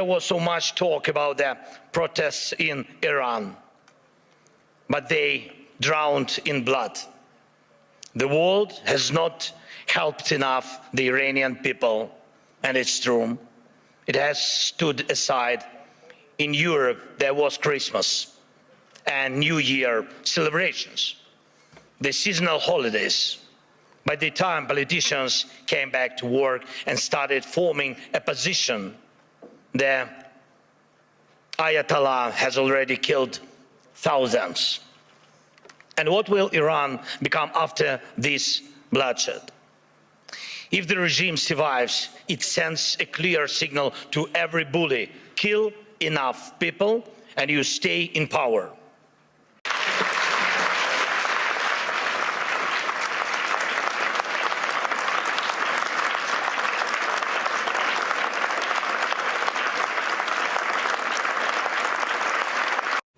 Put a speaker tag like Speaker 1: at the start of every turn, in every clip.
Speaker 1: there was so much talk about the protests in Iran, but they drowned in blood. The world has not helped enough the Iranian people, and it's true. It has stood aside. In Europe, there was Christmas and New Year celebrations, the seasonal holidays. By the time politicians came back to work and started forming a position, the Ayatollah has already killed thousands. And what will Iran become after this bloodshed? If the regime survives, it sends a clear signal to every bully: kill enough people and you stay in power.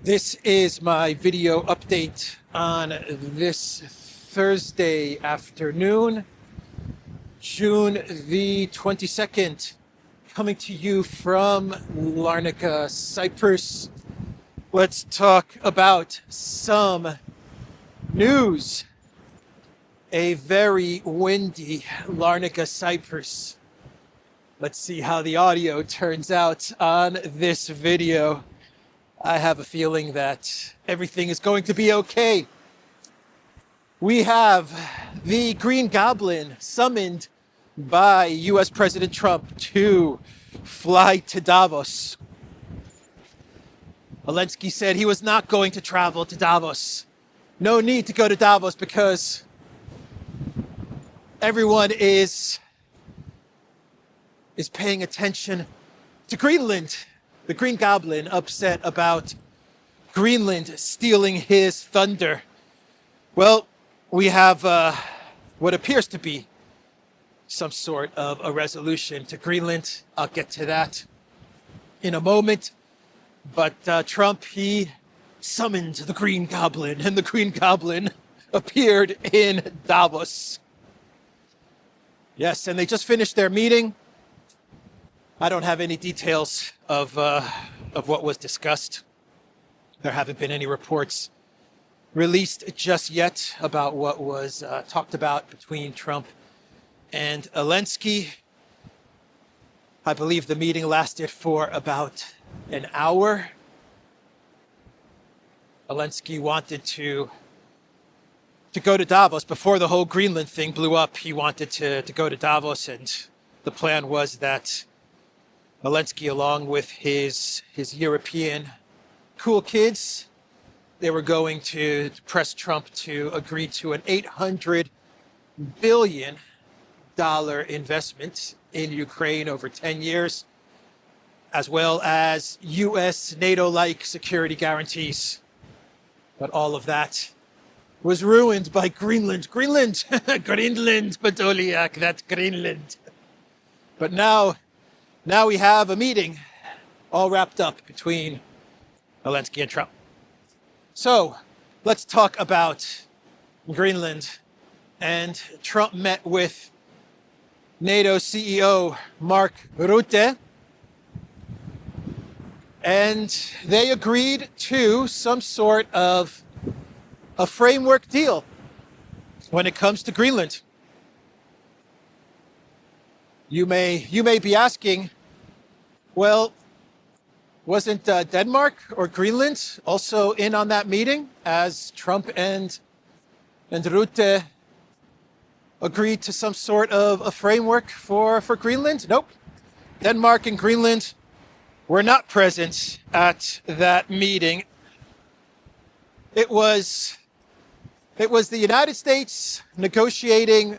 Speaker 2: This is my video update on this Thursday afternoon, June the 22nd, coming to you from Larnaca, Cyprus. Let's talk about some news. A very windy Larnaca, Cyprus. Let's see how the audio turns out on this video. I have a feeling that everything is going to be okay. We have the Green Goblin summoned by US President Trump to fly to Davos. Zelensky said he was not going to travel to Davos. No need to go to Davos because everyone is paying attention to Greenland. The Green Goblin upset about Greenland stealing his thunder. Well, we have what appears to be some sort of a resolution to Greenland. I'll get to that in a moment. But Trump, he summoned the Green Goblin, and the Green Goblin appeared in Davos. Yes, and they just finished their meeting. I don't have any details of what was discussed. There haven't been any reports released just yet about what was talked about between Trump and Zelensky. I believe the meeting lasted for about an hour. Zelensky wanted to go to Davos before the whole Greenland thing blew up. He wanted to go to Davos, and the plan was that Zelensky, along with his European cool kids, they were going to press Trump to agree to an $800 billion investment in Ukraine over 10 years, as well as US NATO-like security guarantees. But all of that was ruined by Greenland. Greenland, Podolyak, that's Greenland. But now we have a meeting all wrapped up between Zelensky and Trump. So let's talk about Greenland. And Trump met with NATO CEO Mark Rutte, and they agreed to some sort of a framework deal when it comes to Greenland. You may be asking, well, wasn't Denmark or Greenland also in on that meeting as Trump and Rutte agreed to some sort of a framework for Greenland? Nope. Denmark and Greenland were not present at that meeting. It was the United States negotiating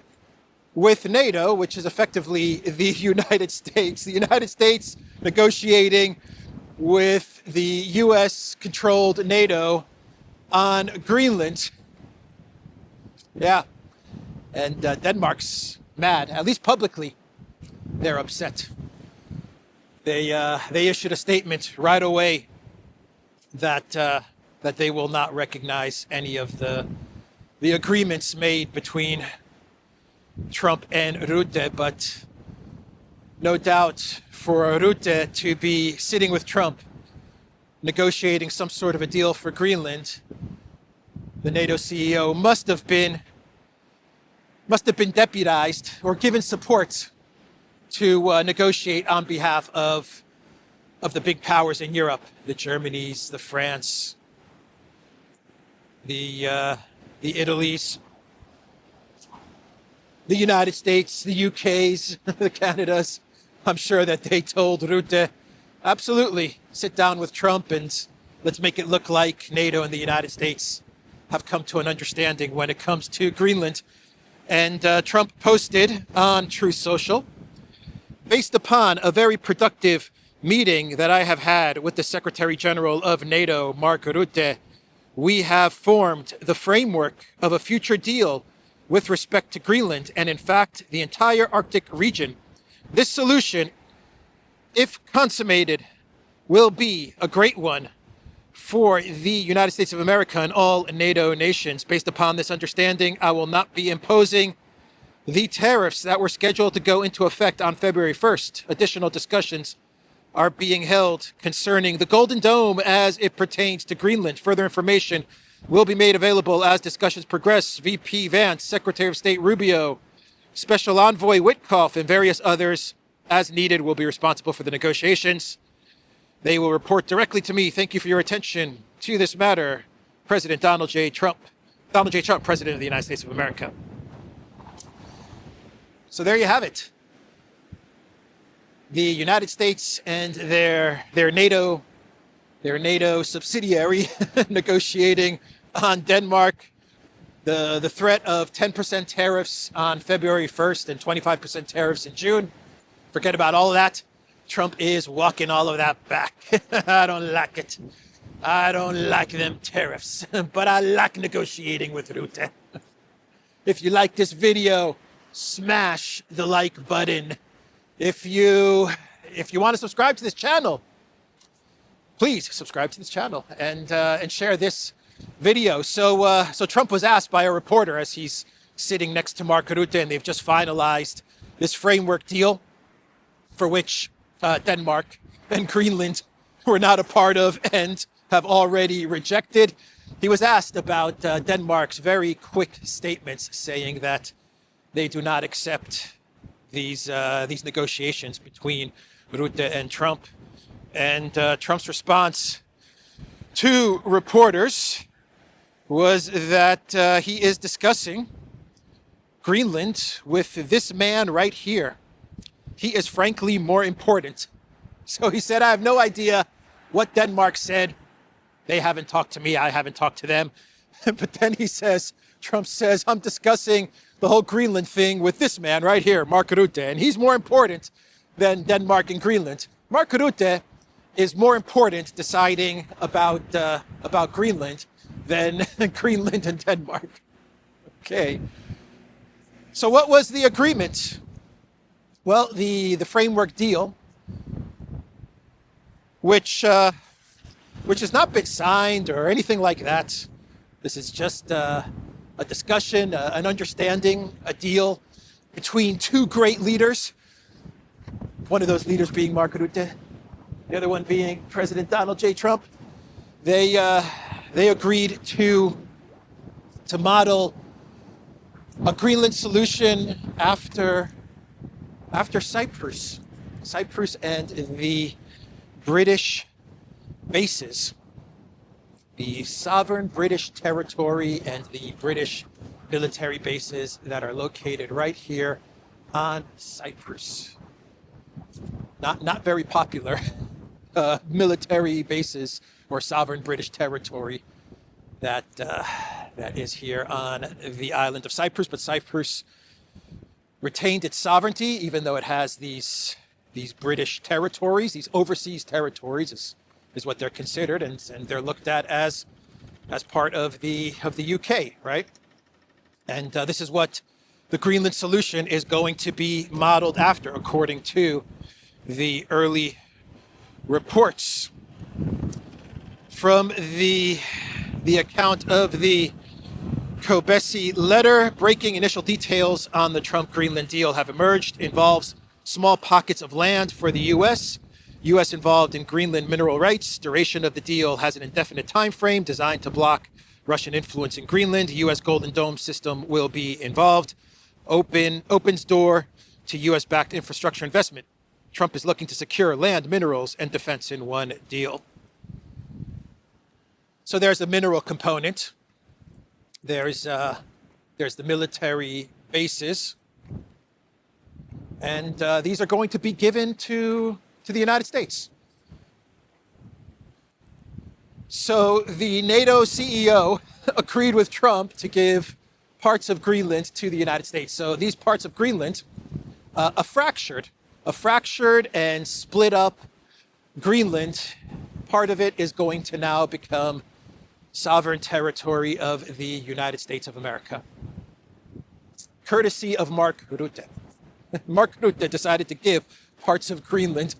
Speaker 2: with NATO, which is effectively the United States. The United States negotiating with the US-controlled NATO on Greenland. Yeah. And Denmark's mad, at least publicly. They're upset. They issued a statement right away that they will not recognize any of the agreements made between Trump and Rutte, but no doubt for Rutte to be sitting with Trump, negotiating some sort of a deal for Greenland, the NATO CEO must have been deputized or given support to negotiate on behalf of the big powers in Europe, the Germanys, the France, the Italys, the United States, the UKs, the Canadas. I'm sure that they told Rutte, absolutely, sit down with Trump and let's make it look like NATO and the United States have come to an understanding when it comes to Greenland. And Trump posted on Truth Social, based upon a very productive meeting that I have had with the Secretary General of NATO, Mark Rutte, we have formed the framework of a future deal with respect to Greenland and, in fact, the entire Arctic region. This solution, if consummated, will be a great one for the United States of America and all NATO nations. Based upon this understanding, I will not be imposing the tariffs that were scheduled to go into effect on February 1st. Additional discussions are being held concerning the Golden Dome as it pertains to Greenland. Further information will be made available as discussions progress. VP Vance, Secretary of State Rubio, Special Envoy Witkoff, and various others, as needed, will be responsible for the negotiations. They will report directly to me. Thank you for your attention to this matter. President Donald J. Trump, President of the United States of America. So there you have it. The United States and their NATO subsidiary negotiating on Denmark. The threat of 10% tariffs on February 1st and 25% tariffs in June. Forget about all of that. Trump is walking all of that back. I don't like it. I don't like them tariffs, but I like negotiating with Rutte. If you like this video, smash the like button. If you want to subscribe to this channel, please subscribe to this channel and share this video. So Trump was asked by a reporter as he's sitting next to Mark Rutte, and they've just finalized this framework deal for which Denmark and Greenland were not a part of and have already rejected. He was asked about Denmark's very quick statements saying that they do not accept these negotiations between Rutte and Trump. And Trump's response to reporters was that he is discussing Greenland with this man right here. He is frankly more important. So he said, I have no idea what Denmark said. They haven't talked to me. I haven't talked to them. But then Trump says, I'm discussing the whole Greenland thing with this man right here, Mark Rutte. And he's more important than Denmark and Greenland. Mark Rutte is more important deciding about Greenland than Greenland and Denmark. Okay. So what was the agreement? Well, the framework deal, which has not been signed or anything like that. This is just a discussion, an understanding, a deal between two great leaders. One of those leaders being Mark Rutte, the other one being President Donald J. Trump. They agreed to model a Greenland solution after Cyprus and the British bases, the sovereign British territory and the British military bases that are located right here on Cyprus. Not very popular military bases or sovereign British territory that is here on the island of Cyprus, but Cyprus retained its sovereignty, even though it has these British territories, these overseas territories is what they're considered, and they're looked at as part of the UK, right? And this is what the Greenland solution is going to be modeled after, according to the early reports. From the account of the Kobesi letter, breaking initial details on the Trump-Greenland deal have emerged. Involves small pockets of land for the U.S. U.S. involved in Greenland mineral rights. Duration of the deal has an indefinite time frame designed to block Russian influence in Greenland. U.S. Golden Dome system will be involved. Opens door to U.S.-backed infrastructure investment. Trump is looking to secure land, minerals, and defense in one deal. So there's the mineral component. There's the military bases. And these are going to be given to the United States. So the NATO CEO agreed with Trump to give parts of Greenland to the United States. So these parts of Greenland, a fractured and split up Greenland, part of it is going to now become sovereign territory of the United States of America, courtesy of Mark Rutte. Mark Rutte decided to give parts of Greenland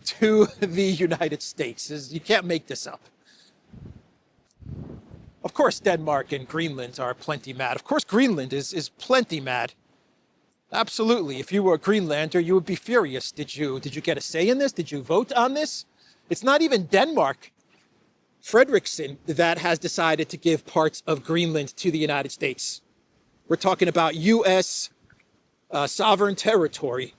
Speaker 2: to the United States. You can't make this up. Of course, Denmark and Greenland are plenty mad. Of course, Greenland is plenty mad. Absolutely. If you were a Greenlander, you would be furious. Did you get a say in this? Did you vote on this? It's not even Denmark, Frederiksen, that has decided to give parts of Greenland to the United States. We're talking about U.S. Sovereign territory.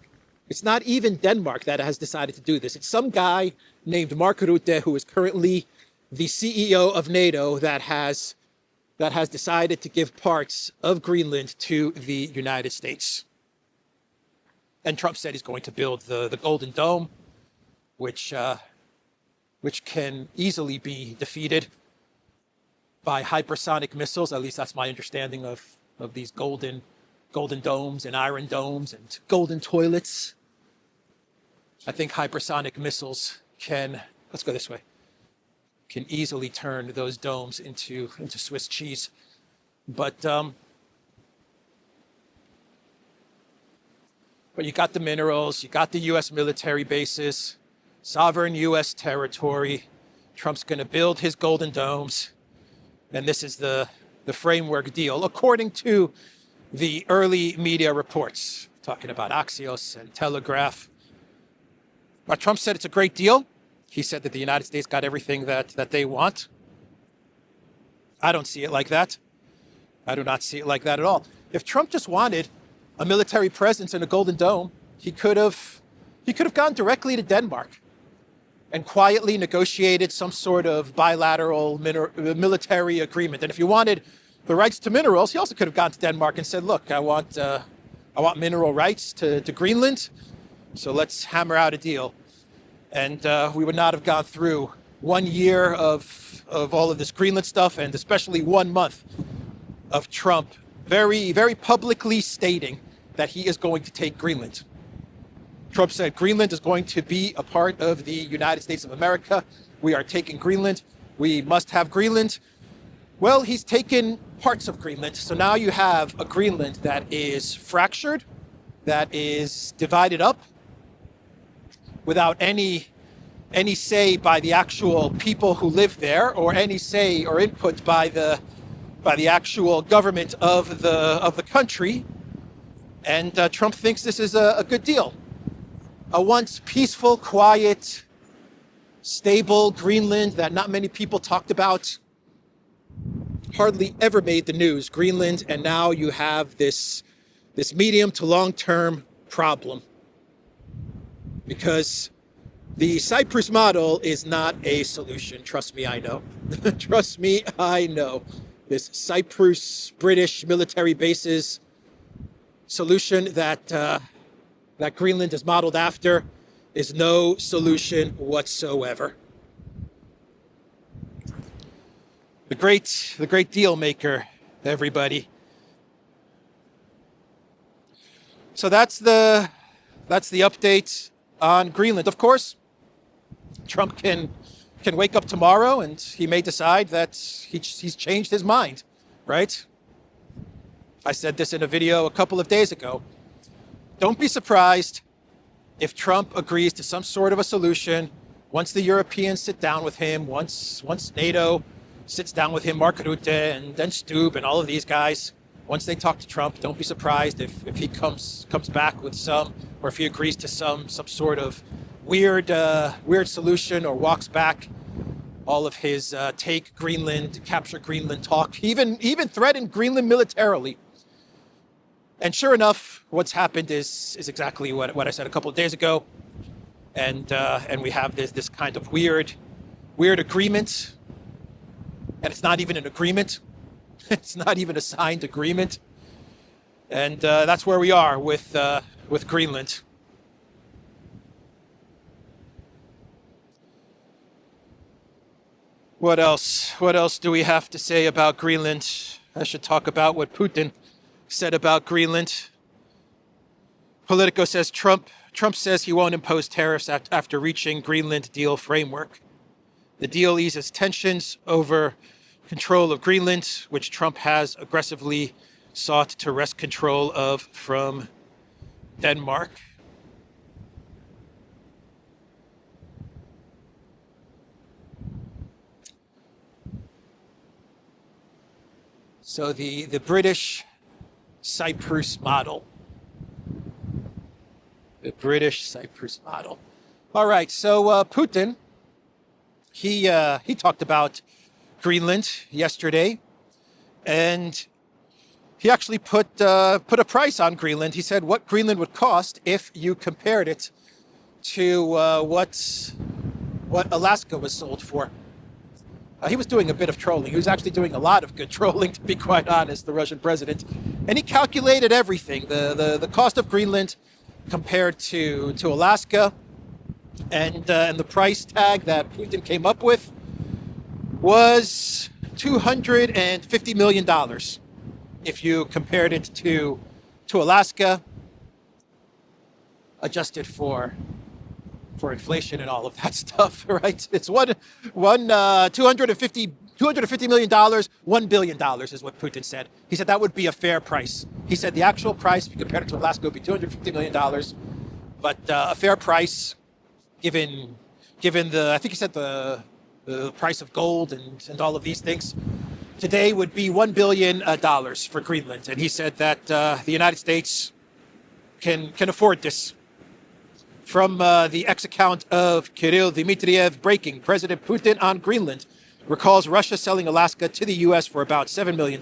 Speaker 2: It's not even Denmark that has decided to do this. It's some guy named Mark Rutte, who is currently the CEO of NATO, that has decided to give parts of Greenland to the United States. And Trump said he's going to build the Golden Dome, which can easily be defeated by hypersonic missiles. At least that's my understanding of these golden domes and iron domes and golden toilets. I think hypersonic missiles can, let's go this way, can easily turn those domes into Swiss cheese. But you got the minerals, you got the U.S. military bases, sovereign U.S. territory. Trump's going to build his golden domes. And this is the framework deal, according to the early media reports, talking about Axios and Telegraph. But Trump said it's a great deal. He said that the United States got everything that they want. I don't see it like that. I do not see it like that at all. If Trump just wanted a military presence in a Golden Dome, he could have gone directly to Denmark and quietly negotiated some sort of bilateral military agreement. And if you wanted the rights to minerals, he also could have gone to Denmark and said, look, I want mineral rights to Greenland, so let's hammer out a deal. And we would not have gone through 1 year of all of this Greenland stuff, and especially 1 month of Trump very, very publicly stating that he is going to take Greenland. Trump said Greenland is going to be a part of the United States of America. We are taking Greenland. We must have Greenland. Well, he's taken parts of Greenland. So now you have a Greenland that is fractured, that is divided up, without any say by the actual people who live there, or any say or input by the actual government of the country. And Trump thinks this is a good deal. A once peaceful, quiet, stable Greenland that not many people talked about, hardly ever made the news, Greenland, and now you have this medium to long-term problem. Because the Cyprus model is not a solution. Trust me, I know. Trust me, I know. This Cyprus British military bases solution that Greenland is modeled after is no solution whatsoever. The great deal maker, everybody. So that's the update on Greenland. Of course, Trump can wake up tomorrow and he may decide that he's changed his mind, right? I said this in a video a couple of days ago. Don't be surprised if Trump agrees to some sort of a solution once the Europeans sit down with him, once NATO sits down with him, Mark Rutte and then Stubb and all of these guys. once they talk to Trump, don't be surprised if he comes back with some, or if he agrees to some sort of weird solution, or walks back all of his take Greenland, capture Greenland talk, even threatened Greenland militarily. And sure enough, what's happened is exactly what I said a couple of days ago, and we have this kind of weird agreement, and it's not even an agreement. It's not even a signed agreement, and that's where we are with Greenland. What else? What else do we have to say about Greenland? I should talk about what Putin said about Greenland. Politico says Trump says he won't impose tariffs after reaching Greenland deal framework. The deal eases tensions over control of Greenland, which Trump has aggressively sought to wrest control of from Denmark. So the British Cyprus model. The British Cyprus model. All right, so Putin, he talked about Greenland yesterday, and he actually put a price on Greenland. He said what Greenland would cost if you compared it to what Alaska was sold for. He was doing a bit of trolling. He was actually doing a lot of good trolling, to be quite honest, the Russian president. And he calculated everything, the cost of Greenland compared to Alaska, and the price tag that Putin came up with was $250 million if you compared it to Alaska, adjusted for inflation and all of that stuff, right? It's $250 million, $1 billion is what Putin said. He said that would be a fair price. He said the actual price, if you compare it to Alaska, would be $250 million, but a fair price, given the, I think he said the price of gold and all of these things, today would be $1 billion for Greenland. And he said that the United States can afford this. From the X account of Kirill Dmitriev, breaking: President Putin on Greenland recalls Russia selling Alaska to the U.S. for about $7 million,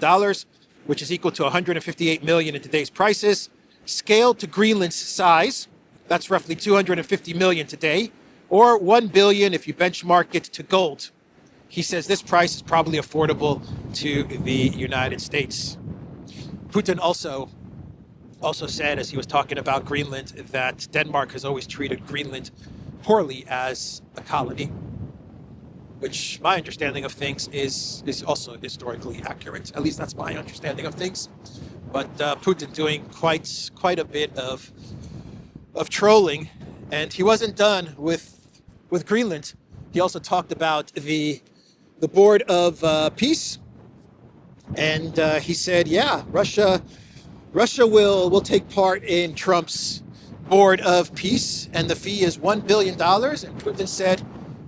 Speaker 2: which is equal to $158 million in today's prices. Scaled to Greenland's size, that's roughly $250 million today, or $1 billion if you benchmark it to gold. He says this price is probably affordable to the United States. Putin also said, as he was talking about Greenland, that Denmark has always treated Greenland poorly as a colony, which my understanding of things is also historically accurate. At least that's my understanding of things. But Putin doing quite a bit of trolling, and he wasn't done with Greenland. He also talked about the Board of Peace, and he said, yeah, Russia will take part in Trump's Board of Peace, and the fee is $1 billion. And Putin said,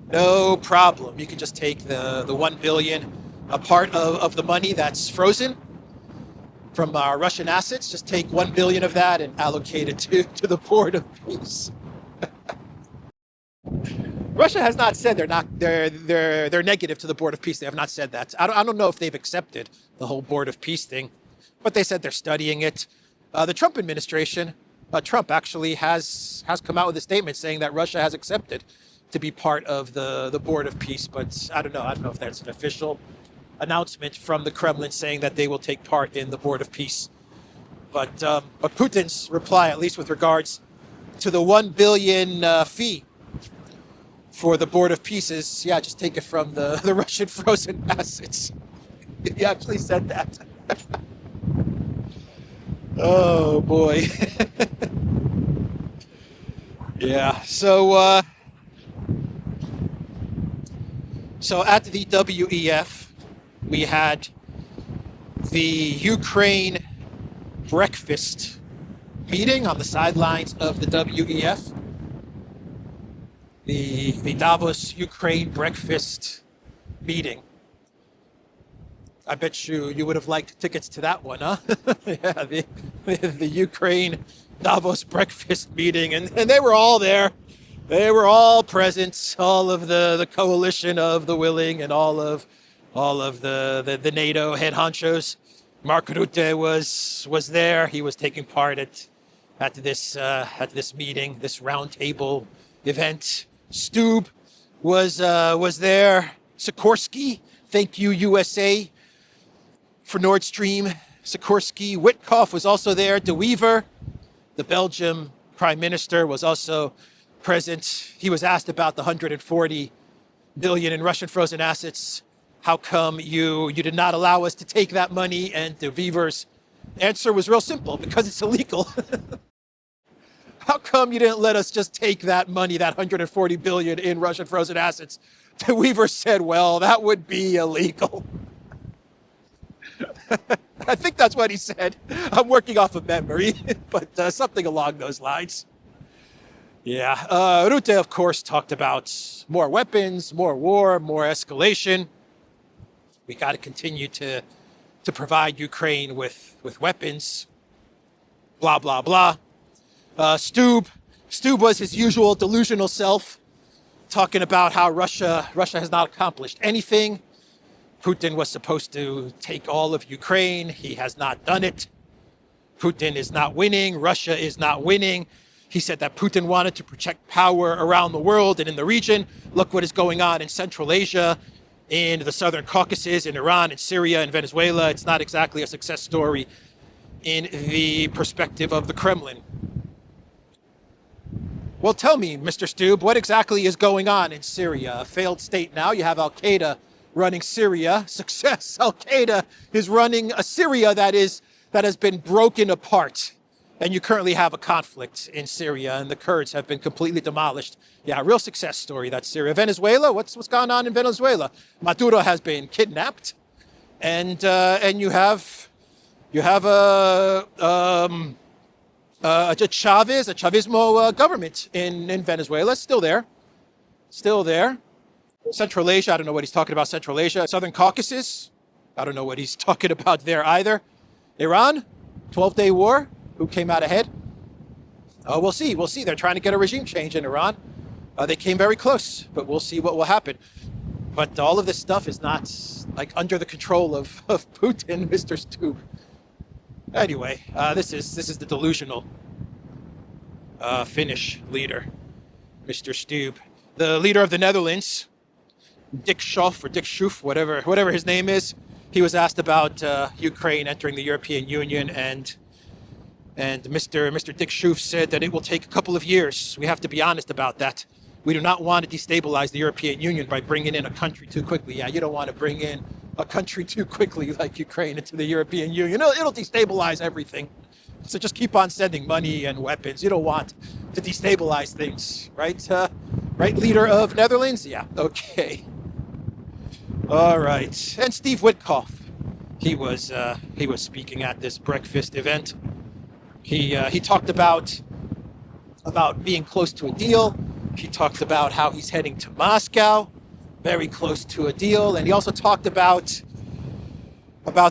Speaker 2: no problem. You can just take the $1 billion, a part of the money that's frozen from our Russian assets. Just take $1 billion of that and allocate it to the Board of Peace. Russia has not said they're negative to the Board of Peace. They have not said that. I don't know if they've accepted the whole Board of Peace thing, but they said they're studying it. The Trump administration, Trump actually has come out with a statement saying that Russia has accepted to be part of the Board of Peace, but I don't know if that's an official announcement from the Kremlin saying that they will take part in the Board of Peace. But Putin's reply, at least with regards to the $1 billion fee for the Board of Peace, is, yeah, just take it from the Russian frozen assets. He actually said that. Oh boy. Yeah. So at the WEF, we had the Ukraine breakfast meeting on the sidelines of the WEF. The Davos Ukraine breakfast meeting. I bet you would have liked tickets to that one, huh? Yeah, the Ukraine Davos breakfast meeting, and they were all there. They were all present, all of the coalition of the willing and all of the NATO head honchos. Mark Rutte was there. He was taking part at this meeting, this roundtable event. Stube was there. Sikorsky, thank you USA for Nord Stream. Sikorsky, Witkoff was also there. De Wever, the Belgian prime minister, was also present. He was asked about the 140 billion in Russian frozen assets. How come you did not allow us to take that money? And De Wever's answer was real simple: because it's illegal. How come you didn't let us just take that money, that 140 billion in Russian frozen assets? De Wever said, well, that would be illegal. I think that's what he said. I'm working off of memory, but something along those lines. Yeah, Rutte, of course, talked about more weapons, more war, more escalation. We got to continue to provide Ukraine with weapons. Blah, blah, blah. Stube was his usual delusional self, talking about how Russia has not accomplished anything. Putin was supposed to take all of Ukraine. He has not done it. Putin is not winning. Russia is not winning. He said that Putin wanted to project power around the world and in the region. Look what is going on in Central Asia, in the Southern Caucasus, in Iran, in Syria, in Venezuela. It's not exactly a success story in the perspective of the Kremlin. Well, tell me, Mr. Stube, what exactly is going on in Syria? A failed state now. You have Al-Qaeda running Syria. Success. Al-Qaeda is running a Syria that has been broken apart. And you currently have a conflict in Syria, and the Kurds have been completely demolished. Yeah, real success story, that's Syria. Venezuela, what's gone on in Venezuela? Maduro has been kidnapped, and you have a Chavismo government in Venezuela, still there. Central Asia, I don't know what he's talking about. Central Asia, Southern Caucasus, I don't know what he's talking about there either. Iran, 12-day war. Who came out ahead? We'll see. They're trying to get a regime change in Iran. They came very close, but we'll see what will happen. But all of this stuff is not like under the control of Putin, Mr. Stube. Anyway, this is the delusional Finnish leader, Mr. Stube. The leader of the Netherlands, Dick Schoof, whatever his name is. He was asked about Ukraine entering the European Union, and Mr. Dick Schoof said that it will take a couple of years. We have to be honest about that. We do not want to destabilize the European Union by bringing in a country too quickly. Yeah, you don't want to bring in a country too quickly like Ukraine into the European Union. It'll destabilize everything. So just keep on sending money and weapons. You don't want to destabilize things, right? Right, leader of Netherlands? Yeah, okay. All right. And Steve Witkoff, he was speaking at this breakfast event. He talked about being close to a deal. He talked about how he's heading to Moscow, very close to a deal, and he also talked about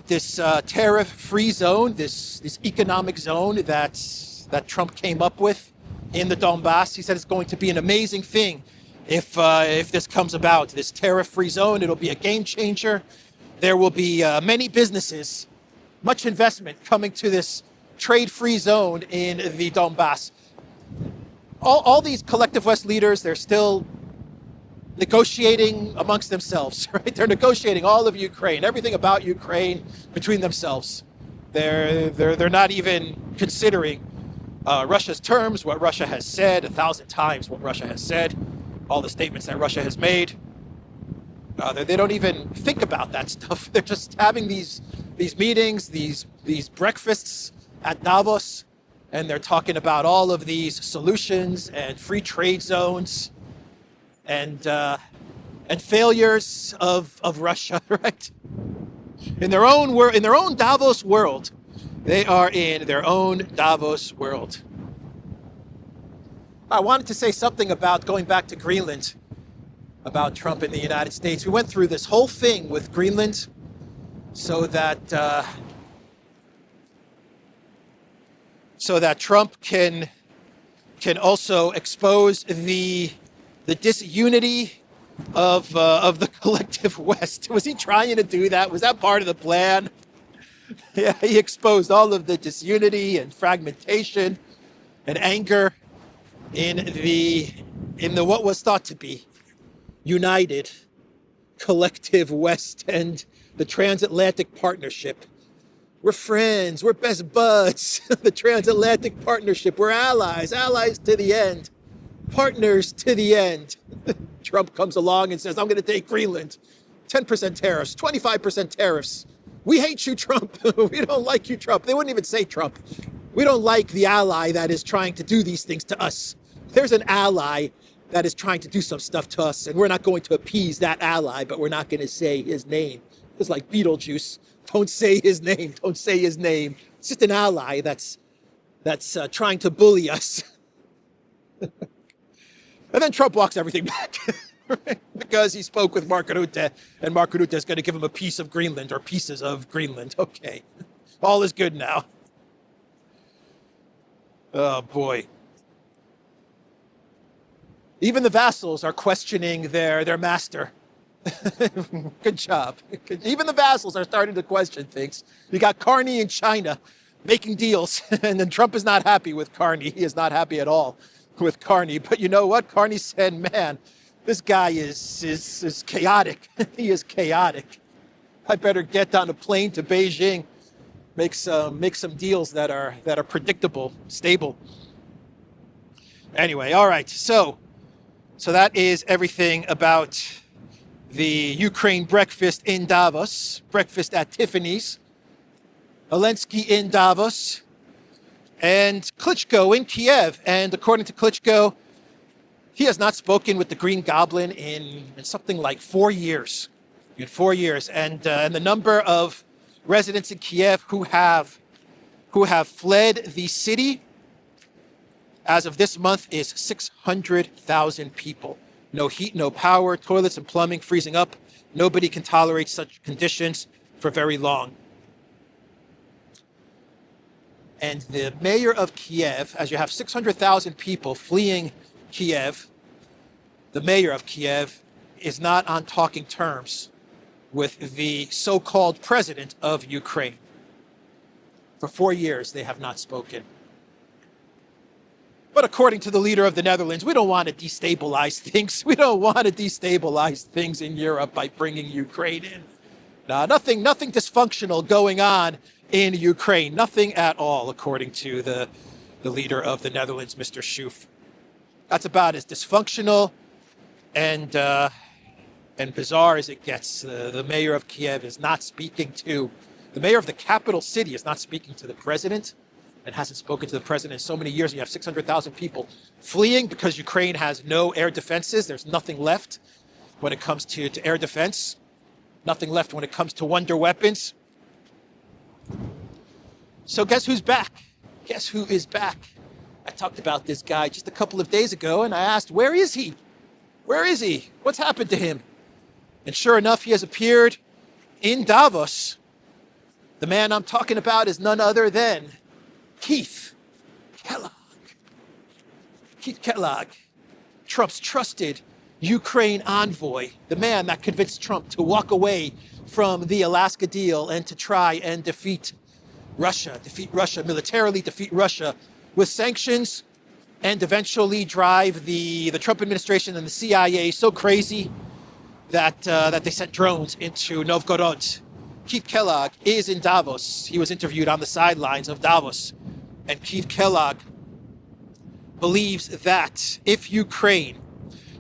Speaker 2: this tariff-free zone, this economic zone that Trump came up with in the Donbass. He said it's going to be an amazing thing if this comes about. This tariff-free zone, it'll be a game changer. There will be many businesses, much investment coming to this trade-free zone in the Donbass. All these collective West leaders, they're still negotiating amongst themselves, right? They're negotiating all of Ukraine, everything about Ukraine between themselves. They're not even considering Russia's terms, what Russia has said, 1,000 times what Russia has said, all the statements that Russia has made. They don't even think about that stuff. They're just having these meetings, these breakfasts at Davos, and they're talking about all of these solutions and free trade zones and failures of Russia, right? In their own Davos world. They are in their own Davos world. I wanted to say something about going back to Greenland, about Trump in the United States. We went through this whole thing with Greenland. so that Trump can also expose the disunity of the collective West. Was he trying to do that? Was that part of the plan? Yeah, he exposed all of the disunity and fragmentation and anger in the what was thought to be united collective West and the transatlantic partnership. We're friends, we're best buds. The transatlantic partnership, we're allies to the end, partners to the end. Trump comes along and says, I'm going to take Greenland. 10% tariffs, 25% tariffs. We hate you, Trump. We don't like you, Trump. They wouldn't even say Trump. We don't like the ally that is trying to do these things to us. There's an ally that is trying to do some stuff to us, and we're not going to appease that ally, but we're not going to say his name. It's like Beetlejuice. Don't say his name. Don't say his name. It's just an ally that's trying to bully us. And then Trump walks everything back because he spoke with Mark Rutte, and Mark Rutte is going to give him a piece of Greenland or pieces of Greenland. Okay, all is good now. Oh, boy. Even the vassals are questioning their master. Good job. Even the vassals are starting to question things. You got Carney in China making deals, and then Trump is not happy with Carney. He is not happy at all with Carney. But you know what? Carney said, man, this guy is chaotic. He is chaotic. I better get on a plane to Beijing, make some deals that are predictable, stable. Anyway, all right. So that is everything about the Ukraine breakfast in Davos, breakfast at Tiffany's, Zelensky in Davos, and Klitschko in Kiev. And according to Klitschko, he has not spoken with the Green Goblin in something like 4 years. In 4 years. And the number of residents in Kiev who have fled the city as of this month is 600,000 people. No heat, no power, toilets and plumbing freezing up. Nobody can tolerate such conditions for very long. And the mayor of Kiev, as you have 600,000 people fleeing Kiev, the mayor of Kiev is not on talking terms with the so-called president of Ukraine. For 4 years, they have not spoken. But according to the leader of the Netherlands, we don't want to destabilize things. We don't want to destabilize things in Europe by bringing Ukraine in. No, nothing dysfunctional going on in Ukraine. Nothing at all, according to the leader of the Netherlands, Mr. Schoof. That's about as dysfunctional and bizarre as it gets. The mayor of Kiev is not speaking to, the mayor of the capital city is not speaking to the president, and hasn't spoken to the president in so many years. You have 600,000 people fleeing because Ukraine has no air defenses. There's nothing left when it comes to air defense. Nothing left when it comes to wonder weapons. So guess who's back? Guess who is back? I talked about this guy just a couple of days ago, and I asked, where is he? Where is he? What's happened to him? And sure enough, he has appeared in Davos. The man I'm talking about is none other than Keith Kellogg. Keith Kellogg, Trump's trusted Ukraine envoy, the man that convinced Trump to walk away from the Alaska deal and to try and defeat Russia, militarily defeat Russia with sanctions, and eventually drive the Trump administration and the CIA so crazy that they sent drones into Novgorod. Keith Kellogg is in Davos. He was interviewed on the sidelines of Davos. And Keith Kellogg believes that if Ukraine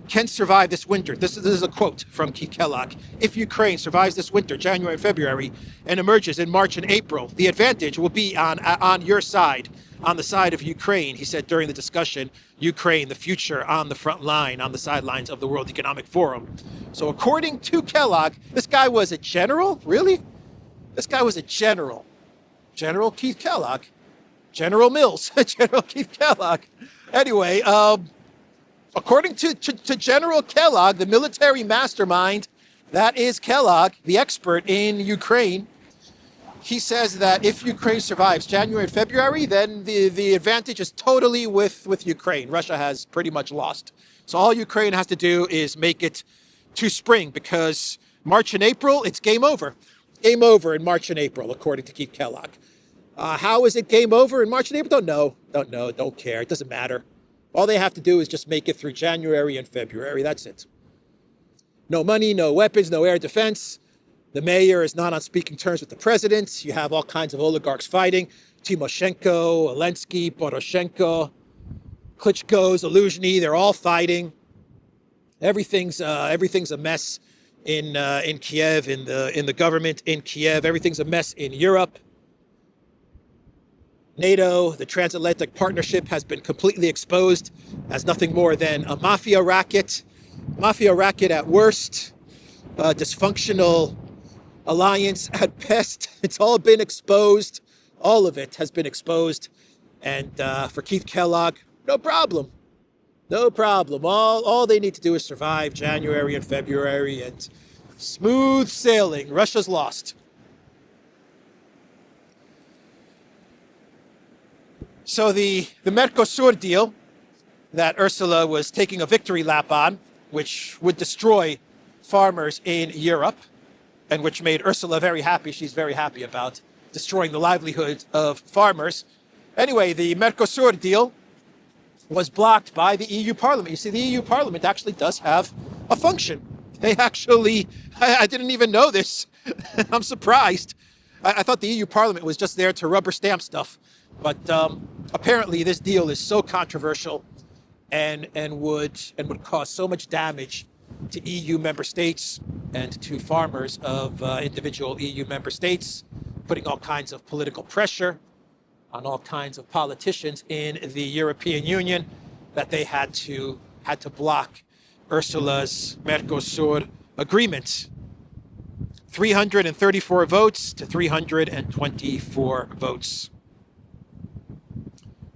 Speaker 2: can survive this winter, this is a quote from Keith Kellogg, if Ukraine survives this winter, January and February, and emerges in March and April, the advantage will be on your side, on the side of Ukraine, he said during the discussion, Ukraine, the future on the front line, on the sidelines of the World Economic Forum. So according to Kellogg, this guy was a general? Really? This guy was a general. General Keith Kellogg. General Mills. General Keith Kellogg. Anyway, according to General Kellogg, the military mastermind, that is Kellogg, the expert in Ukraine, he says that if Ukraine survives January and February, then the advantage is totally with Ukraine. Russia has pretty much lost. So all Ukraine has to do is make it to spring, because March and April, it's game over. Game over in March and April, according to Keith Kellogg. How is it game over in March and April? Don't know, don't care. It doesn't matter. All they have to do is just make it through January and February. That's it. No money, no weapons, no air defense. The mayor is not on speaking terms with the president. You have all kinds of oligarchs fighting. Timoshenko, Zelensky, Poroshenko, Klitschko, Zaluzhny, they're all fighting. Everything's a mess in Kiev, in the government in Kiev. Everything's a mess in Europe. NATO, the transatlantic partnership, has been completely exposed as nothing more than a mafia racket at worst, a dysfunctional alliance at best. It's all been exposed. All of it has been exposed. And for Keith Kellogg, no problem. No problem. All they need to do is survive January and February, and smooth sailing. Russia's lost. So the Mercosur deal that Ursula was taking a victory lap on, which would destroy farmers in Europe, and which made Ursula very happy. She's very happy about destroying the livelihood of farmers. Anyway, the Mercosur deal was blocked by the EU Parliament. You see, the EU Parliament actually does have a function. They actually, I didn't even know this. I'm surprised. I thought the EU Parliament was just there to rubber stamp stuff. But apparently this deal is so controversial and would cause so much damage to EU member states and to farmers of individual EU member states, putting all kinds of political pressure on all kinds of politicians in the European Union, that they had to block Ursula's Mercosur agreement. 334 votes to 324 votes.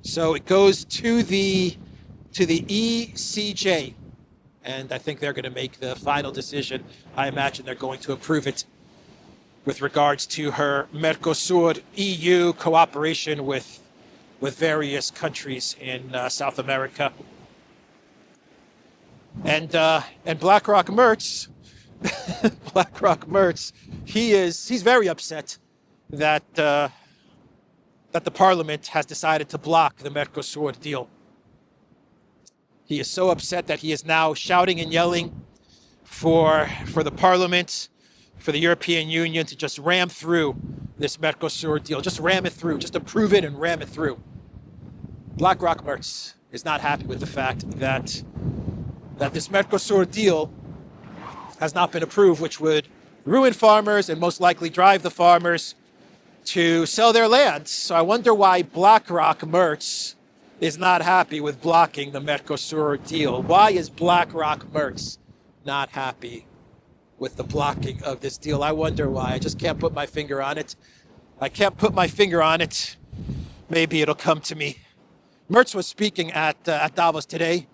Speaker 2: So it goes to the ECJ, and I think they're going to make the final decision. I imagine they're going to approve it with regards to her Mercosur EU cooperation with various countries in South America. And BlackRock Mertz, he's very upset that the parliament has decided to block the Mercosur deal. He is so upset that he is now shouting and yelling for the parliament, for the European Union to just ram through this Mercosur deal. Just ram it through. Just approve it and ram it through. BlackRock Mertz is not happy with the fact that this Mercosur deal has not been approved, which would ruin farmers and most likely drive the farmers to sell their land. So I wonder why BlackRock Mertz is not happy with blocking the Mercosur deal. Why is BlackRock Mertz not happy with the blocking of this deal? I wonder why. I just can't put my finger on it. Maybe it'll come to me. Mertz was speaking at Davos today.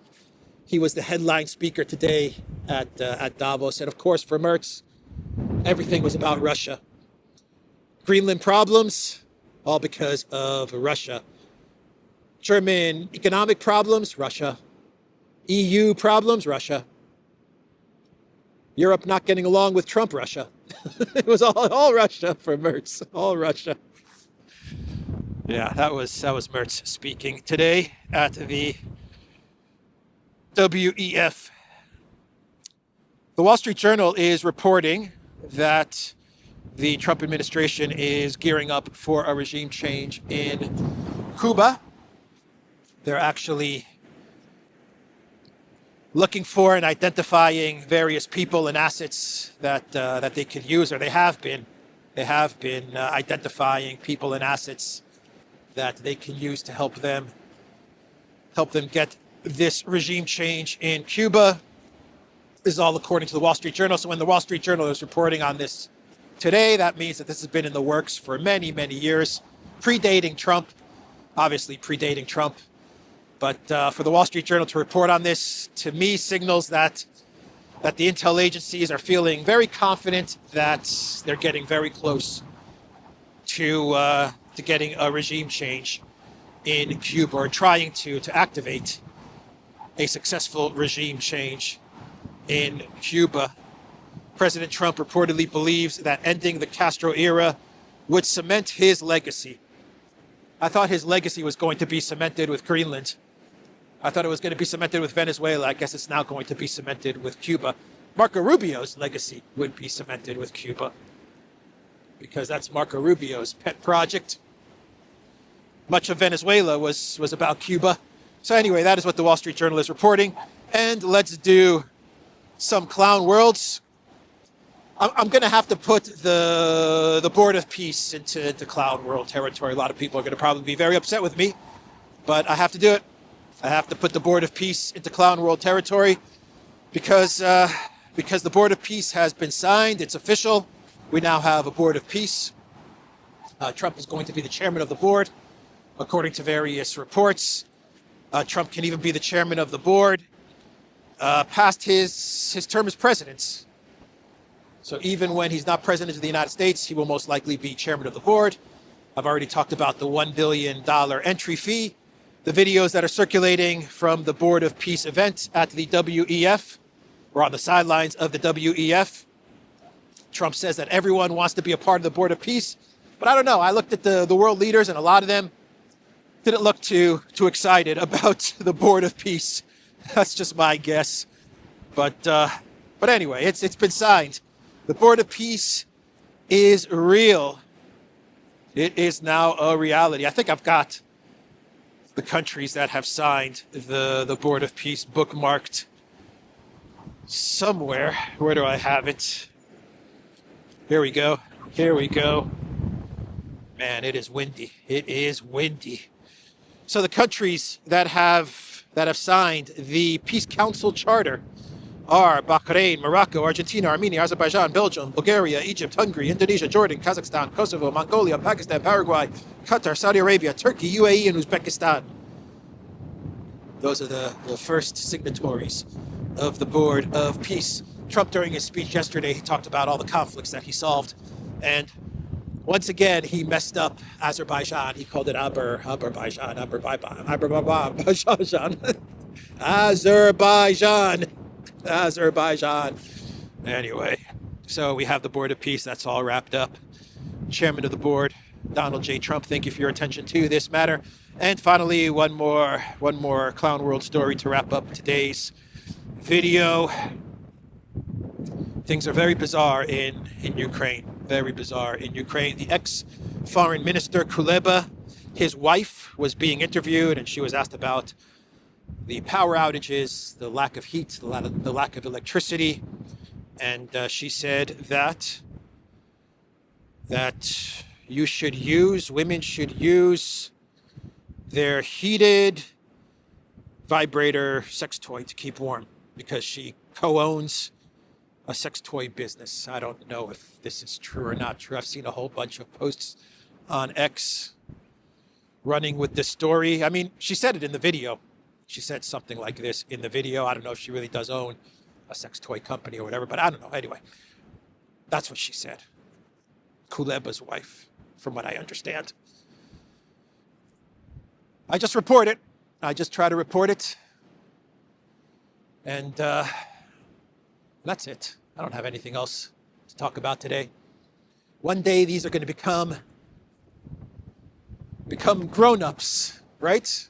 Speaker 2: He was the headline speaker today at Davos. And of course, for Mertz, everything was about Russia. Greenland problems, all because of Russia. German economic problems, Russia. EU problems, Russia. Europe not getting along with Trump, Russia. It was all Russia for Mertz, all Russia. Yeah, that was Mertz speaking today at the WEF. The Wall Street Journal is reporting that the Trump administration is gearing up for a regime change in Cuba. They're actually looking for and identifying various people and assets that they could use, or they have been identifying people and assets that they can use to help them get this regime change in Cuba. This is all according to the Wall Street Journal. So when the Wall Street Journal is reporting on this today, that means that this has been in the works for many, many years, predating Trump, obviously predating Trump. But for the Wall Street Journal to report on this, to me, signals that the intel agencies are feeling very confident that they're getting very close to getting a regime change in Cuba, or trying to activate a successful regime change in Cuba. President Trump reportedly believes that ending the Castro era would cement his legacy. I thought his legacy was going to be cemented with Greenland. I thought it was going to be cemented with Venezuela. I guess it's now going to be cemented with Cuba. Marco Rubio's legacy would be cemented with Cuba, because that's Marco Rubio's pet project. Much of Venezuela was about Cuba. So anyway, that is what the Wall Street Journal is reporting. And let's do some clown worlds. I'm going to have to put the Board of Peace into clown world territory. A lot of people are going to probably be very upset with me, but I have to do it. I have to put the Board of Peace into clown world territory because the Board of Peace has been signed. It's official. We now have a Board of Peace. Trump is going to be the chairman of the board, according to various reports. Trump can even be the chairman of the board past his term as president. So even when he's not president of the United States, he will most likely be chairman of the board. I've already talked about the $1 billion entry fee. The videos that are circulating from the Board of Peace event at the WEF, or on the sidelines of the WEF. Trump says that everyone wants to be a part of the Board of Peace. But I don't know. I looked at the world leaders, and a lot of them didn't look too excited about the Board of Peace. That's just my guess. But anyway, it's been signed. The Board of Peace is real. It is now a reality. I think I've got the countries that have signed the Board of Peace bookmarked somewhere. Where do I have it? Here we go. Here we go. Man, it is windy. It is windy. So the countries that have signed the Peace Council Charter are Bahrain, Morocco, Argentina, Armenia, Azerbaijan, Belgium, Bulgaria, Egypt, Hungary, Indonesia, Jordan, Kazakhstan, Kosovo, Mongolia, Pakistan, Paraguay, Qatar, Saudi Arabia, Turkey, UAE, and Uzbekistan. Those are the first signatories of the Board of Peace. Trump, during his speech yesterday, he talked about all the conflicts that he solved. And once again, he messed up Azerbaijan. He called it Azerbaijan. Anyway, so we have the Board of Peace. That's all wrapped up. Chairman of the board, Donald J. Trump, thank you for your attention to this matter. And finally, one more clown world story to wrap up today's video. Things are very bizarre in Ukraine. Very bizarre in Ukraine. The ex-foreign minister, Kuleba, his wife was being interviewed, and she was asked about the power outages, the lack of heat, the lack of electricity. And she said that women should use their heated vibrator sex toy to keep warm, because she co-owns a sex toy business. I don't know if this is true or not true. I've seen a whole bunch of posts on X running with this story. I mean, she said it in the video. She said something like this in the video. I don't know if she really does own a sex toy company or whatever, but I don't know. Anyway, that's what she said. Kuleba's wife, from what I understand. I just report it. I just try to report it. And that's it. I don't have anything else to talk about today. One day these are going to become grown-ups, right?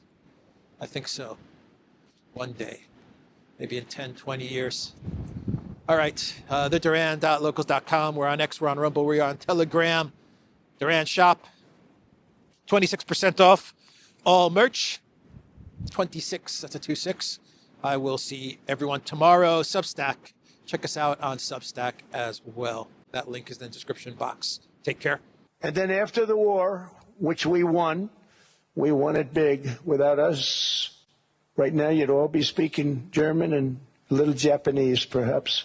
Speaker 2: I think so. One day. Maybe in 10, 20 years. All right. TheDuran.locals.com. We're on X. We're on Rumble. We're on Telegram. Duran Shop. 26% off all merch. 26. That's a 26. I will see everyone tomorrow. Substack. Check us out on Substack as well. That link is in the description box. Take care.
Speaker 3: And then after the war, which we won it big. Without us, right now you'd all be speaking German and a little Japanese, perhaps.